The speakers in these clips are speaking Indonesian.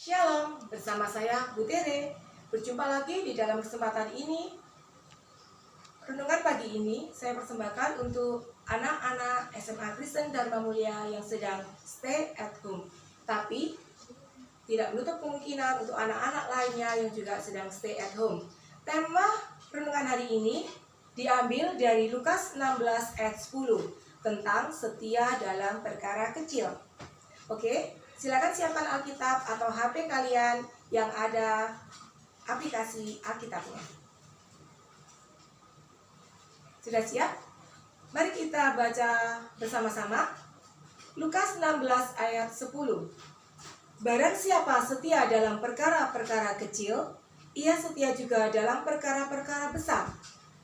Shalom, bersama saya Bu Tere. Berjumpa lagi di dalam kesempatan ini. Renungan pagi ini saya persembahkan untuk anak-anak SMA Kristen Dharma Mulia yang sedang stay at home. Tapi tidak menutup kemungkinan untuk anak-anak lainnya yang juga sedang stay at home. Tema renungan hari ini diambil dari Lukas 16 ayat 10 tentang setia dalam perkara kecil. Oke, silakan siapkan Alkitab atau HP kalian yang ada aplikasi Alkitabnya. Sudah siap? Mari kita baca bersama-sama Lukas 16 ayat 10. Barang siapa setia dalam perkara-perkara kecil, ia setia juga dalam perkara-perkara besar.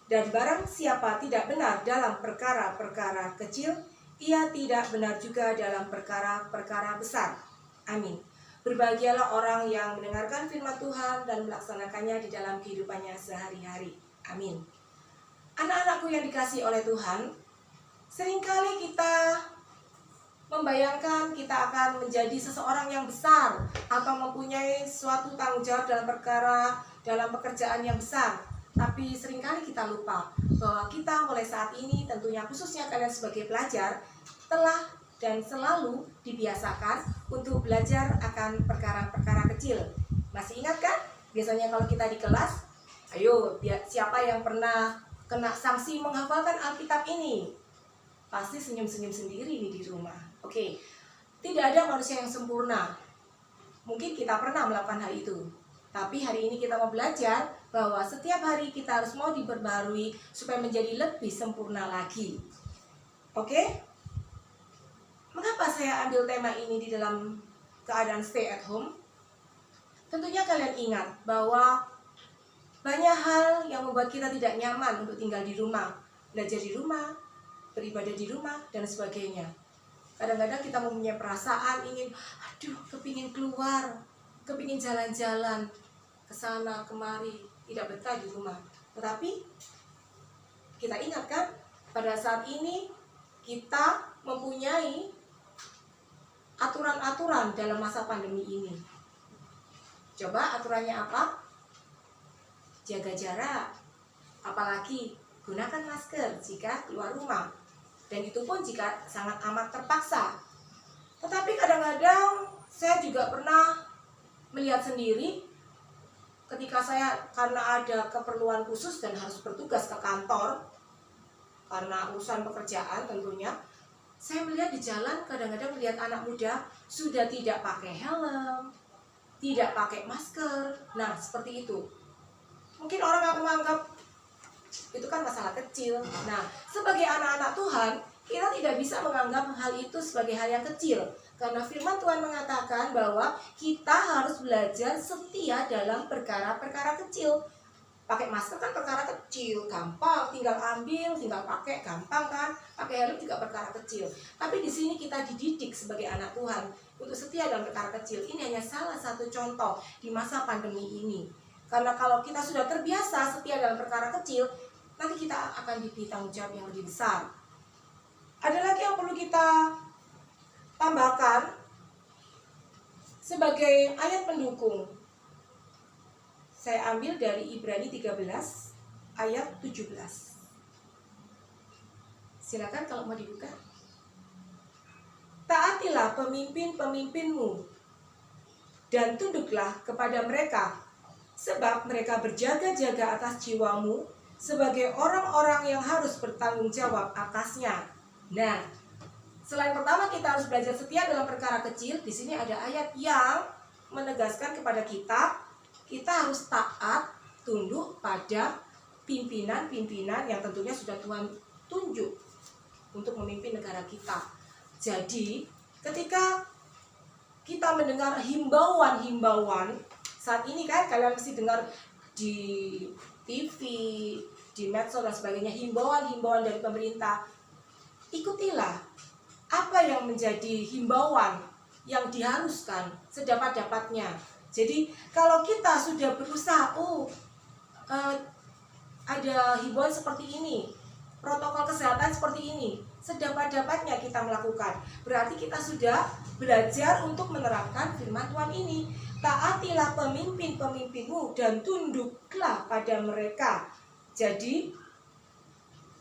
Dan barang siapa tidak benar dalam perkara-perkara kecil, ia tidak benar juga dalam perkara-perkara besar. Amin. Berbahagialah orang yang mendengarkan firman Tuhan dan melaksanakannya di dalam kehidupannya sehari-hari. Amin. Anak-anakku yang dikasihi oleh Tuhan, seringkali kita membayangkan kita akan menjadi seseorang yang besar atau mempunyai suatu tanggung jawab dalam pekerjaan yang besar. Tapi seringkali kita lupa bahwa kita mulai saat ini, tentunya khususnya kalian sebagai pelajar, telah dan selalu dibiasakan untuk belajar akan perkara-perkara kecil. Masih ingat kan? Biasanya kalau kita di kelas, ayo siapa yang pernah kena sanksi menghafalkan Alkitab ini? Pasti senyum-senyum sendiri nih di rumah. Oke, tidak ada manusia yang sempurna. Mungkin kita pernah melakukan hal itu. Tapi hari ini kita mau belajar bahwa setiap hari kita harus mau diperbarui supaya menjadi lebih sempurna lagi. Oke? Mengapa saya ambil tema ini di dalam keadaan stay at home? Tentunya kalian ingat bahwa banyak hal yang membuat kita tidak nyaman untuk tinggal di rumah. Belajar di rumah, beribadah di rumah, dan sebagainya. Kadang-kadang kita mempunyai perasaan ingin, kepingin keluar, kepingin jalan-jalan ke sana kemari, tidak betah di rumah. Tetapi kita ingat kan, pada saat ini kita mempunyai aturan-aturan dalam masa pandemi ini. Coba aturannya apa? Jaga jarak, apalagi gunakan masker jika keluar rumah, dan itu pun jika sangat amat terpaksa. Tetapi kadang-kadang saya juga pernah melihat sendiri ketika saya karena ada keperluan khusus dan harus bertugas ke kantor karena urusan pekerjaan tentunya, saya melihat di jalan kadang-kadang melihat anak muda sudah tidak pakai helm, tidak pakai masker. Nah, seperti itu. Mungkin orang akan menganggap itu kan masalah kecil. Nah, sebagai anak-anak Tuhan, kita tidak bisa menganggap hal itu sebagai hal yang kecil. Karena firman Tuhan mengatakan bahwa kita harus belajar setia dalam perkara-perkara kecil. Pakai masker kan perkara kecil, gampang, tinggal ambil, tinggal pakai, gampang kan? Pakai helm juga perkara kecil. Tapi di sini kita dididik sebagai anak Tuhan untuk setia dalam perkara kecil. Ini hanya salah satu contoh di masa pandemi ini. Karena kalau kita sudah terbiasa setia dalam perkara kecil, nanti kita akan diberi tanggung jawab yang lebih besar. Ada lagi yang perlu kita tambahkan sebagai ayat pendukung. Saya ambil dari Ibrani 13 ayat 17. Silakan kalau mau dibuka. Taatilah pemimpin-pemimpinmu dan tunduklah kepada mereka, sebab mereka berjaga-jaga atas jiwamu sebagai orang-orang yang harus bertanggung jawab atasnya. Nah, selain pertama kita harus belajar setia dalam perkara kecil, di sini ada ayat yang menegaskan kepada kita harus taat, tunduk pada pimpinan-pimpinan yang tentunya sudah Tuhan tunjuk untuk memimpin negara kita. Jadi, ketika kita mendengar himbauan-himbauan, saat ini kan kalian mesti dengar di TV, di medsos dan sebagainya, himbauan-himbauan dari pemerintah. Ikutilah apa yang menjadi himbauan yang diharuskan sedapat-dapatnya. Jadi kalau kita sudah berusaha, ada himbauan seperti ini, protokol kesehatan seperti ini, sedapat-dapatnya kita melakukan, berarti kita sudah belajar untuk menerapkan firman Tuhan ini. taatilah pemimpin-pemimpinmu dan tunduklah pada mereka. Jadi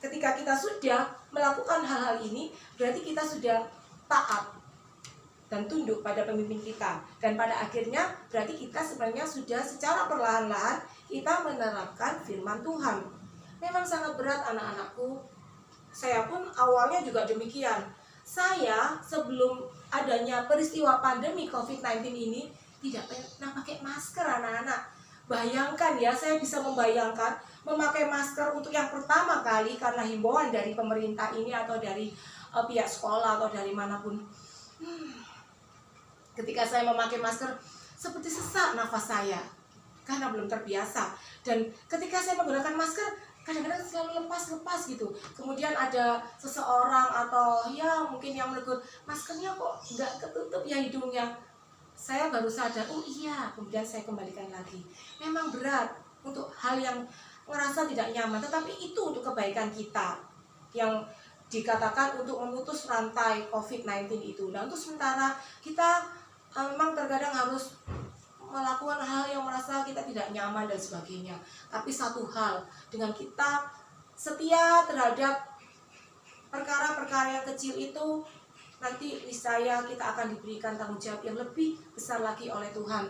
ketika kita sudah melakukan hal-hal ini, berarti kita sudah taat dan tunduk pada pemimpin kita. Dan pada akhirnya berarti kita sebenarnya sudah secara perlahan-lahan kita menerapkan firman Tuhan. Memang sangat berat anak-anakku. Saya pun awalnya juga demikian. Saya sebelum adanya peristiwa pandemi COVID-19 ini tidak pernah pakai masker anak-anak. Bayangkan ya, saya bisa membayangkan memakai masker untuk yang pertama kali karena himbauan dari pemerintah ini atau dari pihak sekolah atau dari manapun. Ketika saya memakai masker, seperti sesak nafas saya karena belum terbiasa. Dan ketika saya menggunakan masker, kadang-kadang selalu lepas-lepas gitu. Kemudian ada seseorang atau ya mungkin yang menegur, maskernya kok nggak ketutup ya hidungnya. Saya baru sadar, oh iya, kemudian saya kembalikan lagi. Memang berat untuk hal yang merasa tidak nyaman, tetapi itu untuk kebaikan kita yang dikatakan untuk memutus rantai COVID-19 itu. Nah, untuk sementara kita memang terkadang harus melakukan hal yang merasa kita tidak nyaman dan sebagainya. Tapi satu hal, dengan kita setia terhadap perkara-perkara yang kecil itu, nanti niscaya kita akan diberikan tanggung jawab yang lebih besar lagi oleh Tuhan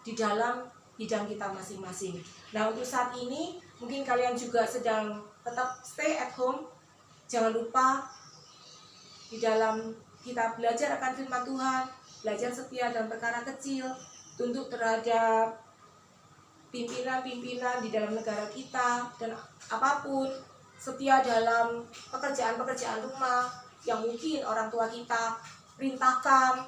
di dalam bidang kita masing-masing. Nah, untuk saat ini mungkin kalian juga sedang tetap stay at home. Jangan lupa di dalam kita belajar akan firman Tuhan, belajar setia dalam perkara kecil, tunduk terhadap pimpinan-pimpinan di dalam negara kita, dan apapun, setia dalam pekerjaan-pekerjaan rumah yang mungkin orang tua kita perintahkan,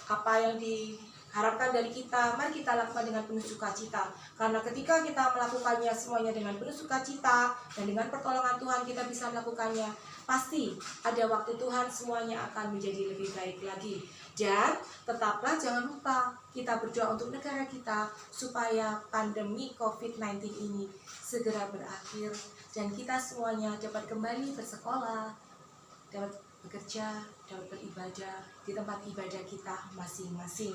apa yang diharapkan dari kita, mari kita lakukan dengan penuh sukacita. Karena ketika kita melakukannya semuanya dengan penuh sukacita dan dengan pertolongan Tuhan kita bisa melakukannya, pasti ada waktu Tuhan semuanya akan menjadi lebih baik lagi. Dan tetaplah jangan lupa kita berdoa untuk negara kita supaya pandemi COVID-19 ini segera berakhir dan kita semuanya dapat kembali bersekolah, dapat bekerja, dapat beribadah di tempat ibadah kita masing-masing.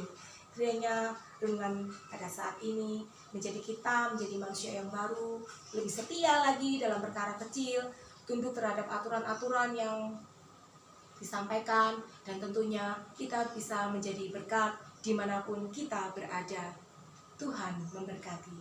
Kiranya dengan pada saat ini menjadi manusia yang baru, lebih setia lagi dalam perkara kecil, tunduk terhadap aturan-aturan yang disampaikan, dan tentunya kita bisa menjadi berkat dimanapun kita berada. Tuhan memberkati.